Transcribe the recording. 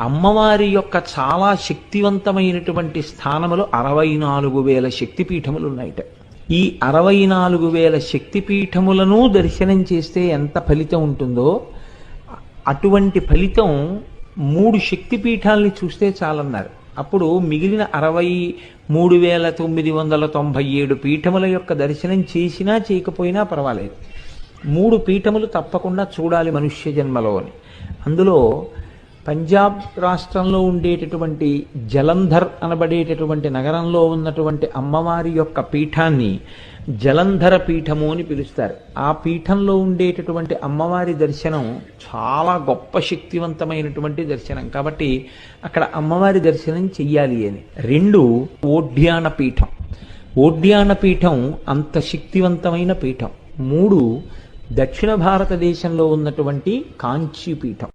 అమ్మవారి యొక్క చాలా శక్తివంతమైనటువంటి స్థానములు 64,000 శక్తిపీఠములు ఉన్నాయిట. ఈ 64,000 శక్తిపీఠములను దర్శనం చేస్తే ఎంత ఫలితం ఉంటుందో అటువంటి ఫలితం 3 శక్తిపీఠాలని చూస్తే చాలన్నారు. అప్పుడు మిగిలిన 63,997 పీఠముల యొక్క దర్శనం చేసినా చేయకపోయినా పర్వాలేదు, 3 పీఠములు తప్పకుండా చూడాలి మనుష్య జన్మలో అని. అందులో పంజాబ్ రాష్ట్రంలో ఉండేటటువంటి జలంధర్ అనబడేటటువంటి నగరంలో ఉన్నటువంటి అమ్మవారి యొక్క పీఠాన్ని జలంధర పీఠము అని పిలుస్తారు. ఆ పీఠంలో ఉండేటటువంటి అమ్మవారి దర్శనం చాలా గొప్ప శక్తివంతమైనటువంటి దర్శనం కాబట్టి అక్కడ అమ్మవారి దర్శనం చెయ్యాలి అని. 2 ఓడ్యాన పీఠం. ఓడ్యాన పీఠం అంత శక్తివంతమైన పీఠం. 3 దక్షిణ భారతదేశంలో ఉన్నటువంటి కాంచీ పీఠం.